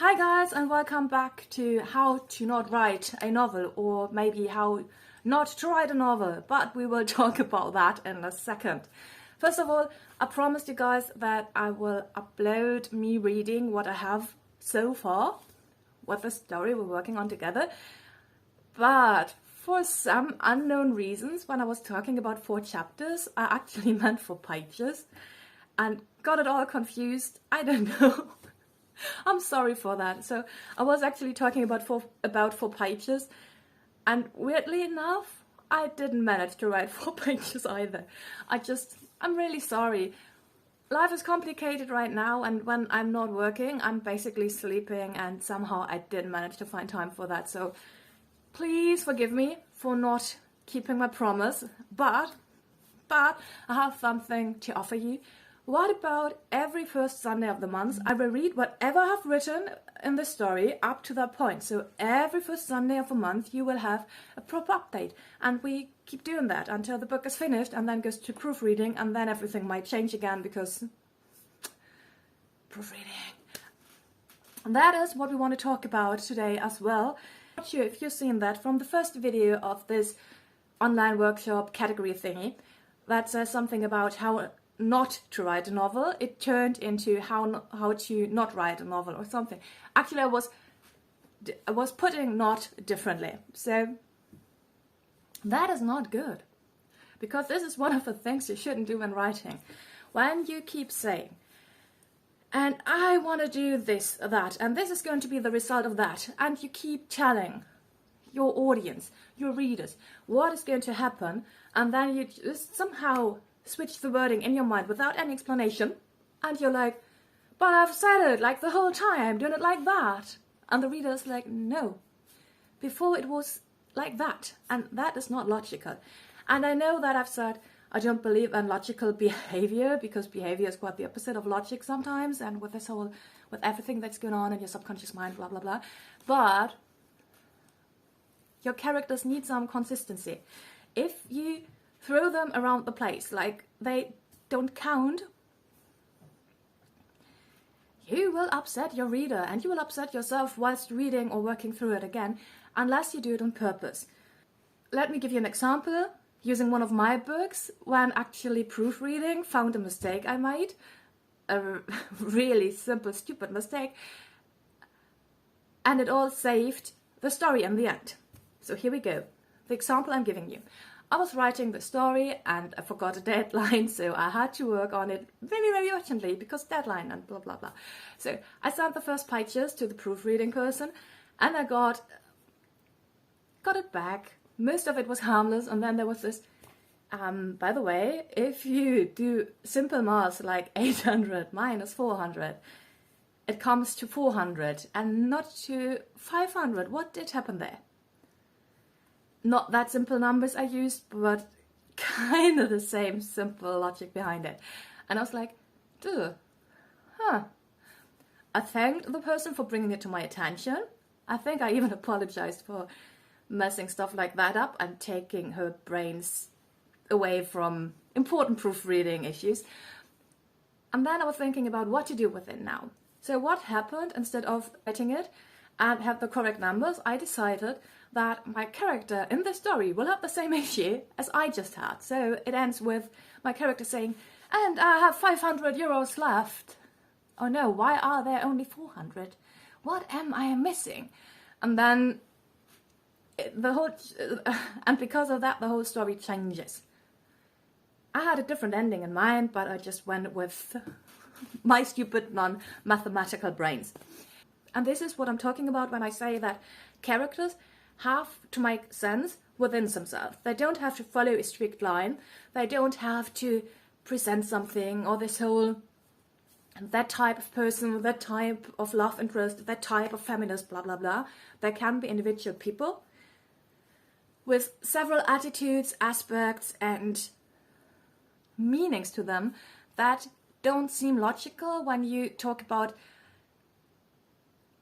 Hi guys, and welcome back to how to not write a novel, or maybe how not to write a novel, but we will talk about that in a second. First of all, I promised you guys that I will upload me reading what I have so far, what the story we're working on together, but for some unknown reasons, when I was talking about 4 chapters, I actually meant 4 pages and got it all confused. I don't know. I'm sorry for that. So I was actually talking about 4 pages, and weirdly enough, I didn't manage to write 4 pages either. I'm really sorry. Life is complicated right now, and when I'm not working, I'm basically sleeping, and somehow I didn't manage to find time for that. So please forgive me for not keeping my promise, but I have something to offer you. What about every first Sunday of the month, I will read whatever I have written in the story up to that point. So every first Sunday of the month, you will have a proper update. And we keep doing that until the book is finished and then goes to proofreading, and then everything might change again because proofreading. And that is what we want to talk about today as well. I'm not sure if you've seen that from the first video of this online workshop category thingy that says something about how not to write a novel. It turned into how to not write a novel or something. Actually, I was putting not differently. So that is not good, because this is one of the things you shouldn't do when writing. When you keep saying, and I want to do this, that, and this is going to be the result of that, and you keep telling your audience, your readers, what is going to happen, and then you just somehow switch the wording in your mind without any explanation, and you're like, but I've said it like the whole time, doing it like that. And the reader's like, no, before it was like that, and that is not logical. And I know that I've said I don't believe in logical behavior, because behavior is quite the opposite of logic sometimes, and with everything that's going on in your subconscious mind, blah blah blah. But your characters need some consistency. If you throw them around the place like they don't count, you will upset your reader, and you will upset yourself whilst reading or working through it again, unless you do it on purpose. Let me give you an example using one of my books, when actually proofreading found a mistake I made, a really simple, stupid mistake, and it all saved the story in the end. So here we go. The example I'm giving you. I was writing the story and I forgot a deadline, so I had to work on it very, very urgently because deadline and blah, blah, blah. So I sent the first pages to the proofreading person, and I got it back. Most of it was harmless, and then there was this, by the way, if you do simple math like 800 minus 400, it comes to 400 and not to 500. What did happen there? Not that simple numbers I used, but kind of the same simple logic behind it. And I was like, duh, huh. I thanked the person for bringing it to my attention. I think I even apologized for messing stuff like that up and taking her brains away from important proofreading issues. And then I was thinking about what to do with it now. So what happened, instead of writing it and have the correct numbers, I decided that my character in the story will have the same issue as I just had. So it ends with my character saying, and I have 500 euros left. Oh no, why are there only 400? What am I missing? And then and because of that, the whole story changes. I had a different ending in mind, but I just went with my stupid non-mathematical brains. And this is what I'm talking about when I say that characters have to make sense within themselves. They don't have to follow a strict line. They don't have to present something, or this whole, that type of person, that type of love interest, that type of feminist, blah, blah, blah. They can be individual people with several attitudes, aspects, and meanings to them that don't seem logical when you talk about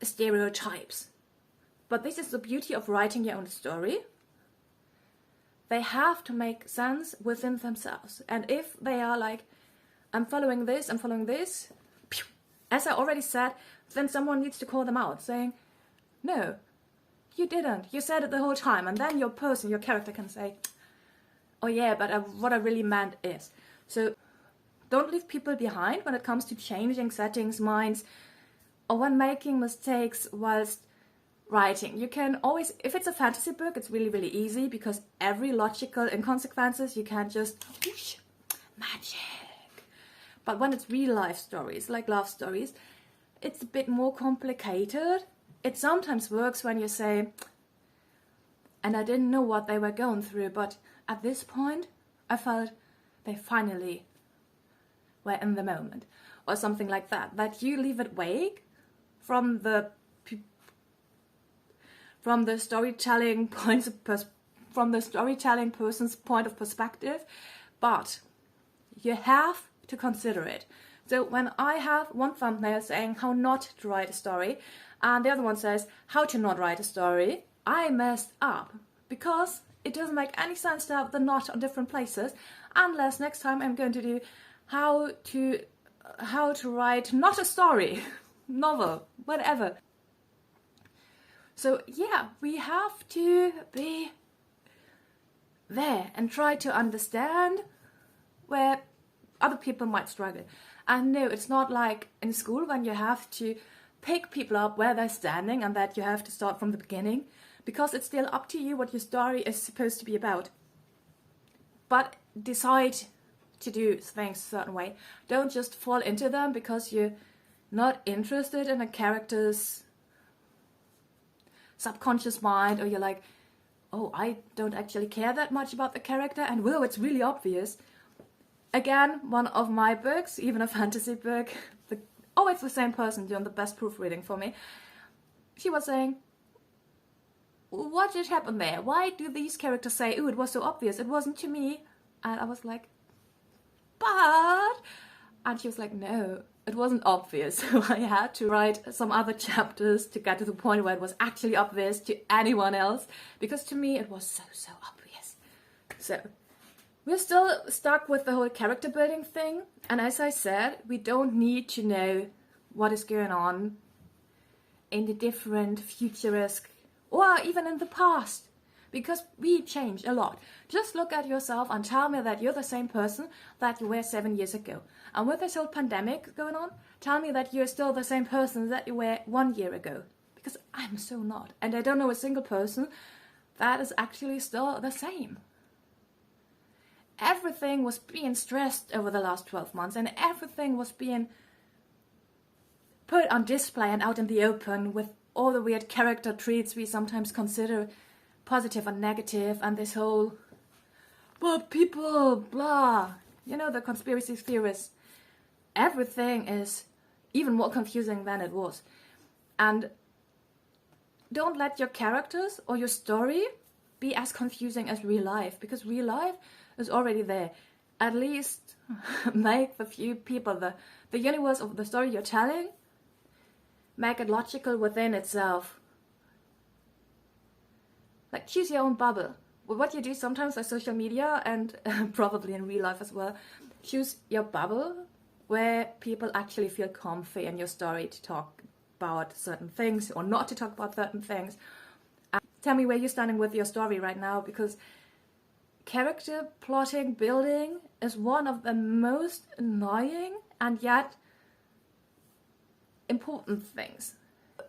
stereotypes. But this is the beauty of writing your own story. They have to make sense within themselves. And if they are like, I'm following this, as I already said, then someone needs to call them out, saying, no, you didn't. You said it the whole time. And then your person, your character can say, oh yeah, but what I really meant is. So don't leave people behind when it comes to changing settings, minds, or when making mistakes whilst writing. You can always, if it's a fantasy book, it's really, really easy because every logical inconsequences you can just, whoosh, magic. But when it's real life stories, like love stories, it's a bit more complicated. It sometimes works when you say, and I didn't know what they were going through, but at this point, I felt they finally were in the moment, or something like that. That you leave it vague from the storytelling from the storytelling person's point of perspective, but you have to consider it. So when I have one thumbnail saying how not to write a story, and the other one says how to not write a story, I messed up because it doesn't make any sense to have the not on different places, unless next time I'm going to do how to write not a story, novel, whatever. So yeah, we have to be there and try to understand where other people might struggle. And no, it's not like in school when you have to pick people up where they're standing and that you have to start from the beginning, because it's still up to you what your story is supposed to be about. But decide to do things a certain way. Don't just fall into them because you're not interested in a character's subconscious mind, or you're like, oh, I don't actually care that much about the character, and whoa, it's really obvious. Again, one of my books, even a fantasy book, always the same person doing the best proofreading for me, she was saying, what did happen there? Why do these characters say, oh, it was so obvious, it wasn't to me? And I was like, but... And she was like, no, it wasn't obvious. So I had to write some other chapters to get to the point where it was actually obvious to anyone else, because to me it was so obvious. So we're still stuck with the whole character building thing, and as I said, we don't need to know what is going on in the different futuristic or even in the past, because we change a lot. Just look at yourself and tell me that you're the same person that you were 7 years ago. And with this whole pandemic going on, tell me that you're still the same person that you were 1 year ago. Because I'm so not. And I don't know a single person that is actually still the same. Everything was being stressed over the last 12 months, and everything was being put on display and out in the open with all the weird character traits we sometimes consider positive and negative, and this whole, but people, blah, you know, the conspiracy theorists. Everything is even more confusing than it was. And don't let your characters or your story be as confusing as real life, because real life is already there. At least make the few people, the universe of the story you're telling, make it logical within itself. Like, choose your own bubble. What you do sometimes on social media, and probably in real life as well, choose your bubble where people actually feel comfy in your story to talk about certain things or not to talk about certain things. And tell me where you're standing with your story right now, because character plotting, building is one of the most annoying and yet important things.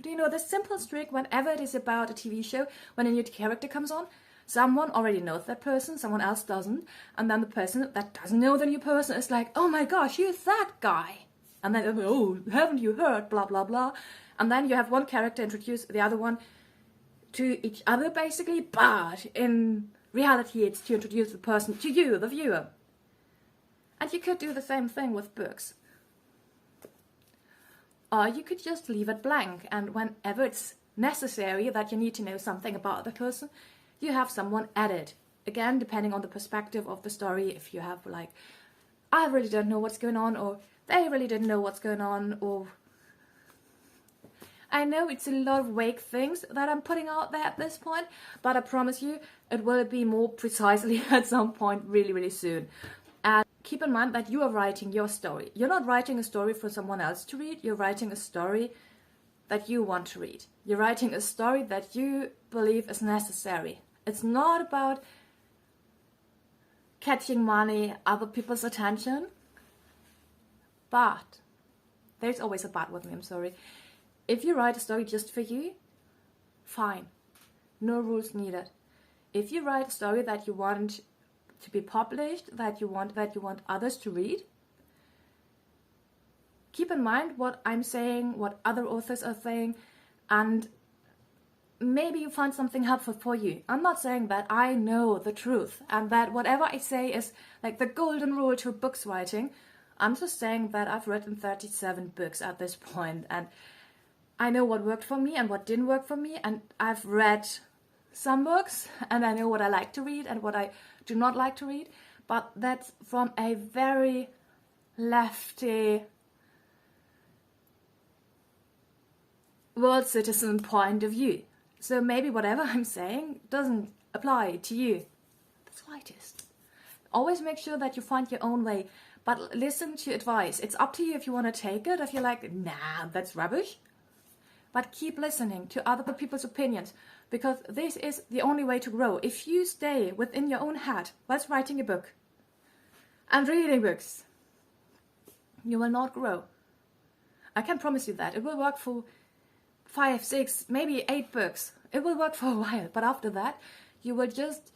Do you know the simple trick whenever it is about a TV show, when a new character comes on, someone already knows that person, someone else doesn't, and then the person that doesn't know the new person is like, oh my gosh, who's that guy? And then, oh, haven't you heard, blah, blah, blah. And then you have one character introduce the other one to each other, basically, but in reality it's to introduce the person to you, the viewer. And you could do the same thing with books. Or you could just leave it blank, and whenever it's necessary that you need to know something about the person, you have someone edit. Again, depending on the perspective of the story, if you have like, I really don't know what's going on, or they really didn't know what's going on, or... I know it's a lot of vague things that I'm putting out there at this point, but I promise you it will be more precisely at some point really, really soon. And keep in mind that you are writing your story. You're not writing a story for someone else to read. You're writing a story that you want to read. You're writing a story that you believe is necessary. It's not about catching money, other people's attention. But, there's always a but with me, I'm sorry. If you write a story just for you, fine. No rules needed. If you write a story that you want to be published, that you want others to read, keep in mind what I'm saying, what other authors are saying, and maybe you find something helpful for you. I'm not saying that I know the truth and that whatever I say is like the golden rule to books writing. I'm just saying that I've written 37 books at this point, and I know what worked for me and what didn't work for me, and I've read some books and I know what I like to read and what I do not like to read, but that's from a very lefty world citizen point of view. So maybe whatever I'm saying doesn't apply to you the slightest. Always make sure that you find your own way, but listen to advice. It's up to you if you want to take it, if you're like, nah, that's rubbish. But keep listening to other people's opinions, because this is the only way to grow. If you stay within your own head whilst writing a book and reading books, you will not grow. I can promise you that. It will work for 5, 6, maybe 8 books. It will work for a while, but after that, you will just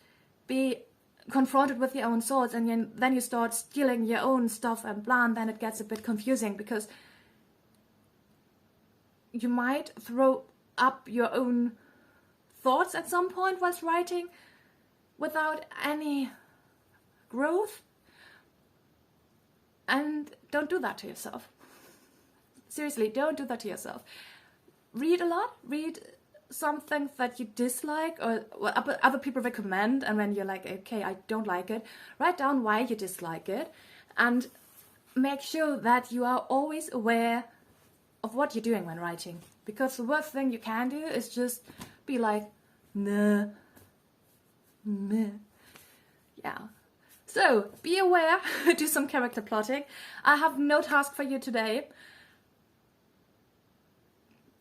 be confronted with your own thoughts, and then you start stealing your own stuff and blah, and then it gets a bit confusing, because you might throw up your own thoughts at some point whilst writing without any growth. And don't do that to yourself. Seriously, don't do that to yourself. Read a lot. Read something that you dislike or what other people recommend, and when you're like, okay, I don't like it, write down why you dislike it, and make sure that you are always aware of what you're doing when writing, because the worst thing you can do is just be like, nah, meh. Yeah. So, be aware, do some character plotting. I have no task for you today,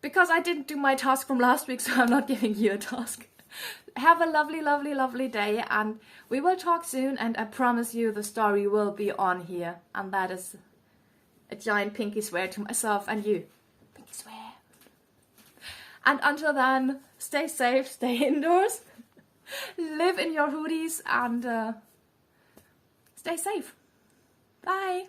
because I didn't do my task from last week, so I'm not giving you a task. Have a lovely, lovely, lovely day, and we will talk soon, and I promise you the story will be on here, and that is a giant pinky swear to myself and you. Pinky swear. And until then, stay safe, stay indoors, live in your hoodies, and stay safe. Bye.